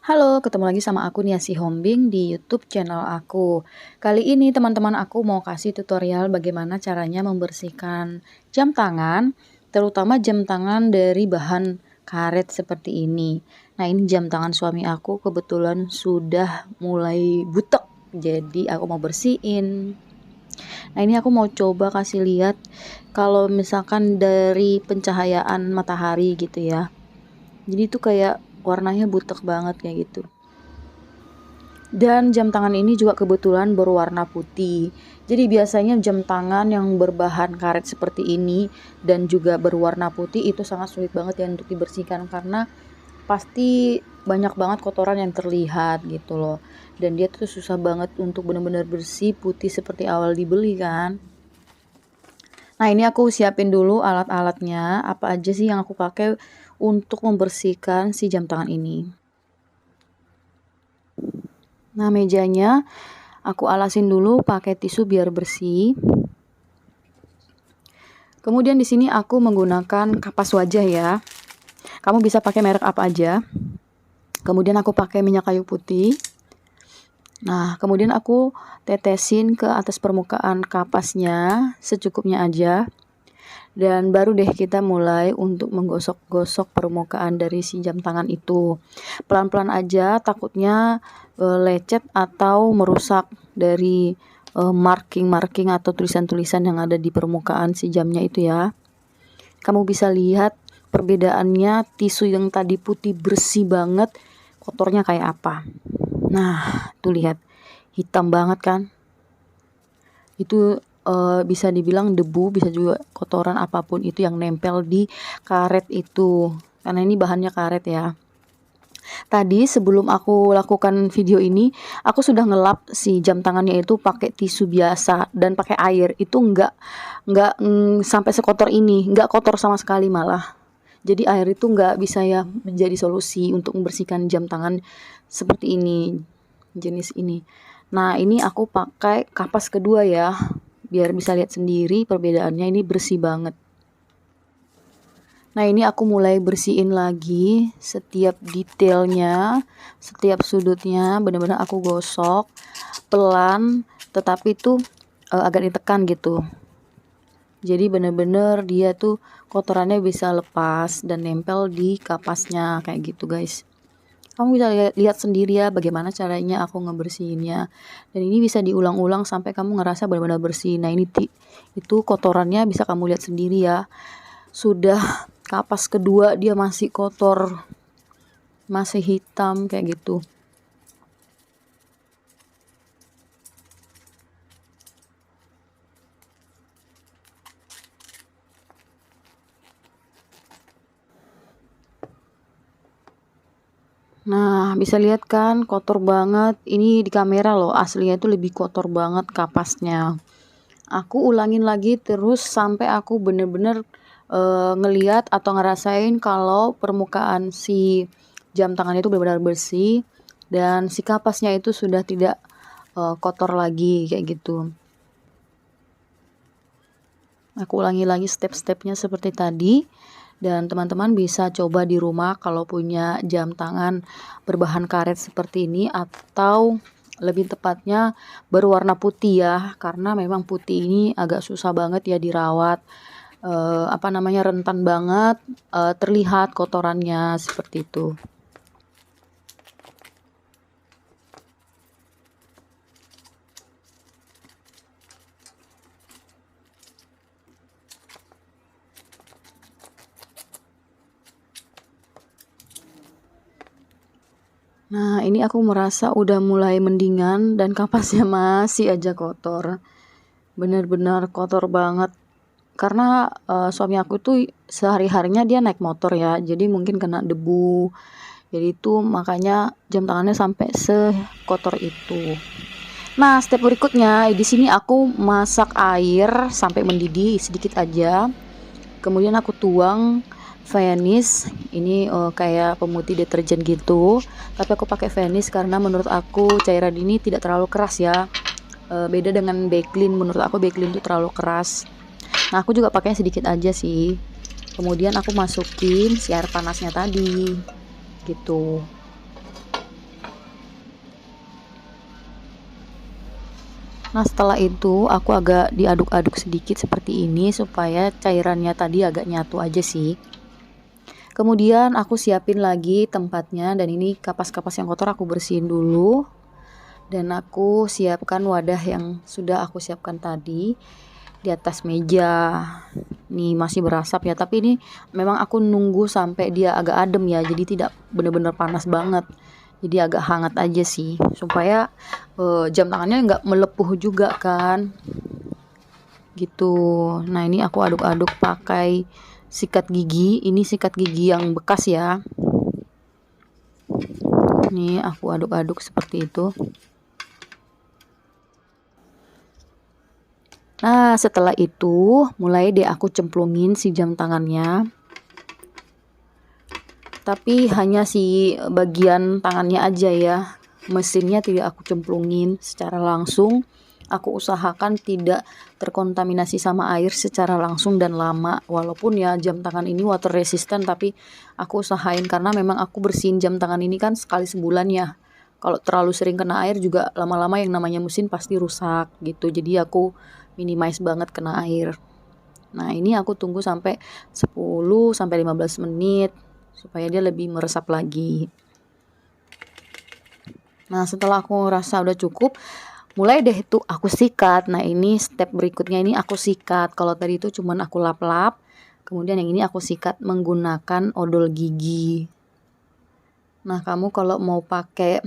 Halo, ketemu lagi sama aku nih si Hombing di YouTube channel aku. Kali ini teman-teman aku mau kasih tutorial bagaimana caranya membersihkan jam tangan, terutama jam tangan dari bahan karet seperti ini. Nah, ini jam tangan suami aku kebetulan sudah mulai butek, jadi aku mau bersihin. Nah, ini aku mau coba kasih lihat kalau misalkan dari pencahayaan matahari gitu ya. Jadi itu kayak warnanya butek banget kayak gitu. Dan jam tangan ini juga kebetulan berwarna putih. Jadi biasanya jam tangan yang berbahan karet seperti ini dan juga berwarna putih itu sangat sulit banget ya untuk dibersihkan karena pasti banyak banget kotoran yang terlihat gitu loh. Dan dia tuh susah banget untuk benar-benar bersih putih seperti awal dibeli kan. Nah, ini aku siapin dulu alat-alatnya, apa aja sih yang aku pakai untuk membersihkan si jam tangan ini. Nah, mejanya aku alasin dulu pakai tisu biar bersih. Kemudian di sini aku menggunakan kapas wajah ya. Kamu bisa pakai merek apa aja. Kemudian aku pakai minyak kayu putih. Nah, kemudian aku tetesin ke atas permukaan kapasnya secukupnya aja. Dan baru deh kita mulai untuk menggosok-gosok permukaan dari si jam tangan itu. Pelan-pelan aja, takutnya lecet atau merusak dari marking-marking atau tulisan-tulisan yang ada di permukaan si jamnya itu ya. Kamu bisa lihat perbedaannya, tisu yang tadi putih bersih banget, kotornya kayak apa. Nah, tuh lihat, hitam banget kan. Itu bisa dibilang debu, bisa juga kotoran apapun itu yang nempel di karet itu. Karena ini bahannya karet ya. Tadi sebelum aku lakukan video ini, aku sudah ngelap si jam tangannya itu pakai tisu biasa dan pakai air. Itu enggak sampai sekotor ini, enggak kotor sama sekali malah. Jadi air itu enggak bisa ya menjadi solusi untuk membersihkan jam tangan seperti ini, jenis ini. Nah, ini aku pakai kapas kedua ya, biar bisa lihat sendiri perbedaannya, ini bersih banget. Nah, ini aku mulai bersihin lagi setiap detailnya, setiap sudutnya, benar-benar aku gosok pelan, tetapi tuh agak ditekan gitu. Jadi benar-benar dia tuh kotorannya bisa lepas dan nempel di kapasnya kayak gitu guys. Kamu bisa lihat sendiri ya bagaimana caranya aku ngebersihinnya. Dan ini bisa diulang-ulang sampai kamu ngerasa benar-benar bersih. Nah, ini itu kotorannya bisa kamu lihat sendiri ya. Sudah kapas kedua dia masih kotor, masih hitam kayak gitu. Nah, bisa lihat kan kotor banget. Ini di kamera loh, aslinya itu lebih kotor banget kapasnya. Aku ulangin lagi terus sampai aku bener-bener ngeliat atau ngerasain kalau permukaan si jam tangan itu benar-benar bersih dan si kapasnya itu sudah tidak kotor lagi kayak gitu. Aku ulangi lagi step-stepnya seperti tadi. Dan teman-teman bisa coba di rumah kalau punya jam tangan berbahan karet seperti ini atau lebih tepatnya berwarna putih ya, karena memang putih ini agak susah banget ya dirawat, rentan banget terlihat kotorannya seperti itu. Nah, ini aku merasa udah mulai mendingan dan kapasnya masih aja kotor. Bener-bener kotor banget. Karena suami aku tuh sehari-harinya dia naik motor ya, jadi mungkin kena debu. Jadi itu makanya jam tangannya sampai sekotor itu. Nah, step berikutnya di sini aku masak air sampai mendidih sedikit aja. Kemudian aku tuang Vanish, ini kayak pemutih deterjen gitu, tapi aku pakai Vanish karena menurut aku cairan ini tidak terlalu keras ya. Beda dengan Baclean, menurut aku Baclean itu terlalu keras. Nah, aku juga pakainya sedikit aja sih. Kemudian aku masukin si air panasnya tadi gitu. Nah, setelah itu aku agak diaduk-aduk sedikit seperti ini supaya cairannya tadi agak nyatu aja sih. Kemudian aku siapin lagi tempatnya, dan ini kapas-kapas yang kotor aku bersihin dulu. Dan aku siapkan wadah yang sudah aku siapkan tadi di atas meja. Nih masih berasap ya, tapi ini memang aku nunggu sampai dia agak adem ya, jadi tidak benar-benar panas banget. Jadi agak hangat aja sih, supaya jam tangannya nggak melepuh juga kan, gitu. Nah ini aku aduk-aduk pakai sikat gigi. Ini sikat gigi yang bekas ya. Nih aku aduk-aduk seperti itu. Nah, setelah itu mulai deh aku cemplungin si jam tangannya. Tapi hanya si bagian tangannya aja ya. Mesinnya tidak aku cemplungin secara langsung. Aku usahakan tidak terkontaminasi sama air secara langsung dan lama. Walaupun ya jam tangan ini water resistant, tapi aku usahain karena memang aku bersihin jam tangan ini kan sekali sebulan ya. Kalau terlalu sering kena air juga lama-lama yang namanya mesin pasti rusak gitu. Jadi aku minimize banget kena air. Nah, ini aku tunggu sampai 10 sampai 15 menit supaya dia lebih meresap lagi. Nah, setelah aku rasa udah cukup, mulai deh tuh aku sikat. Nah, ini step berikutnya, ini aku sikat. Kalau tadi itu cuman aku lap-lap, kemudian yang ini aku sikat menggunakan odol gigi. Nah, kamu kalau mau pakai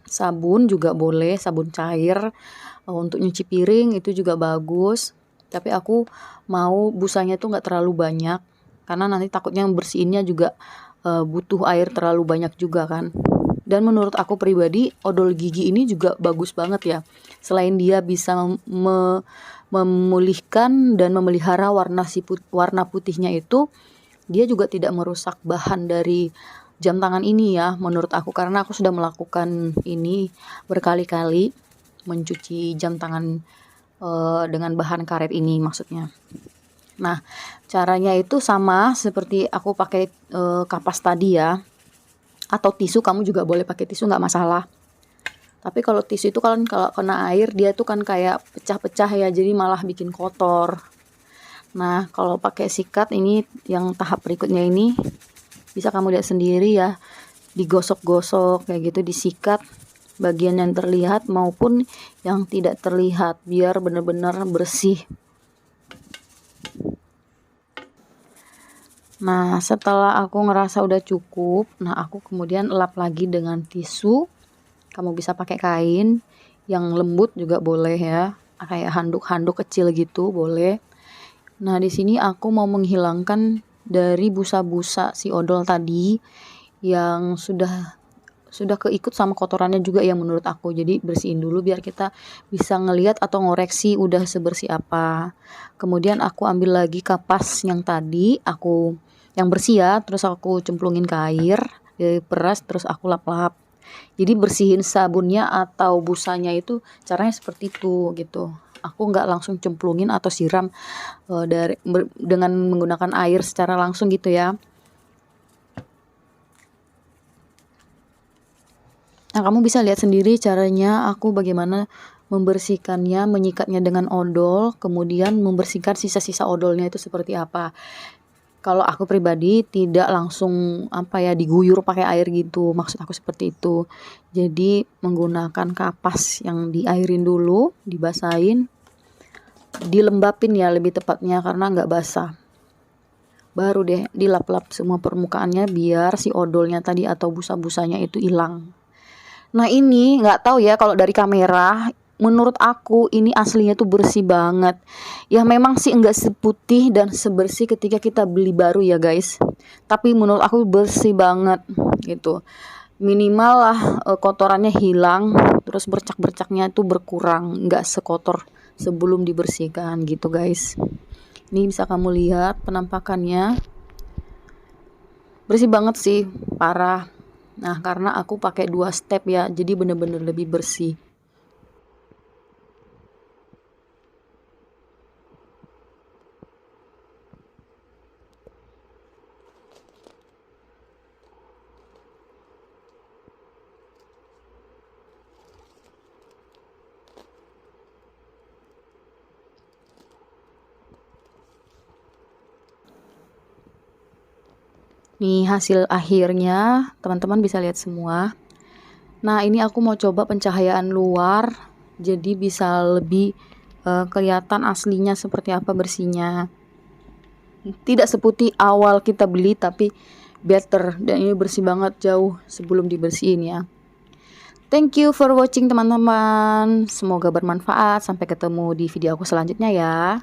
sabun juga boleh, sabun cair untuk nyuci piring itu juga bagus. Tapi aku mau busanya tuh nggak terlalu banyak, karena nanti takutnya bersihinnya juga butuh air terlalu banyak juga kan. Dan menurut aku pribadi, odol gigi ini juga bagus banget ya. Selain dia bisa memulihkan dan memelihara warna putihnya itu, dia juga tidak merusak bahan dari jam tangan ini ya, menurut aku, karena aku sudah melakukan ini berkali-kali, mencuci jam tangan dengan bahan karet ini maksudnya. Nah, caranya itu sama seperti aku pakai kapas tadi ya. Atau tisu, kamu juga boleh pakai tisu, nggak masalah. Tapi kalau tisu itu kalau kena air dia tuh kan kayak pecah-pecah ya, jadi malah bikin kotor. Nah, kalau pakai sikat ini yang tahap berikutnya ini bisa kamu lihat sendiri ya, digosok-gosok kayak gitu, disikat bagian yang terlihat maupun yang tidak terlihat biar benar-benar bersih. Nah, setelah aku ngerasa udah cukup, nah aku kemudian lap lagi dengan tisu. Kamu bisa pakai kain yang lembut juga boleh ya, kayak handuk-handuk kecil gitu boleh. Nah, di sini aku mau menghilangkan dari busa-busa si odol tadi yang sudah keikut sama kotorannya juga ya menurut aku. Jadi bersihin dulu biar kita bisa ngelihat atau ngoreksi udah sebersih apa. Kemudian aku ambil lagi kapas yang tadi yang bersih ya, terus aku cemplungin ke air, diperas, terus aku lap-lap. Jadi bersihin sabunnya atau busanya itu caranya seperti itu gitu. Aku nggak langsung cemplungin atau siram dengan menggunakan air secara langsung gitu ya. Nah, kamu bisa lihat sendiri caranya aku bagaimana membersihkannya, menyikatnya dengan odol, kemudian membersihkan sisa-sisa odolnya itu seperti apa. Kalau aku pribadi tidak langsung diguyur pakai air gitu, maksud aku seperti itu. Jadi menggunakan kapas yang diairin dulu, dibasahin, dilembapin ya lebih tepatnya karena nggak basah. Baru deh dilap-lap semua permukaannya biar si odolnya tadi atau busa-busanya itu hilang. Nah ini nggak tahu ya kalau dari kamera, menurut aku ini aslinya tuh bersih banget. Ya memang sih enggak seputih dan sebersih ketika kita beli baru ya guys. Tapi menurut aku bersih banget gitu. Minimal lah kotorannya hilang, terus bercak-bercaknya tuh berkurang, nggak sekotor sebelum dibersihkan gitu guys. Ini bisa kamu lihat penampakannya. Bersih banget sih, parah. Nah, karena aku pakai 2 step ya, jadi bener-bener lebih bersih. Nih hasil akhirnya, teman-teman bisa lihat semua. Nah, ini aku mau coba pencahayaan luar, jadi bisa lebih kelihatan aslinya seperti apa bersihnya. Tidak seputih awal kita beli, tapi better, dan ini bersih banget jauh sebelum dibersihin ya. Thank you for watching teman-teman. Semoga bermanfaat. Sampai ketemu di video aku selanjutnya ya.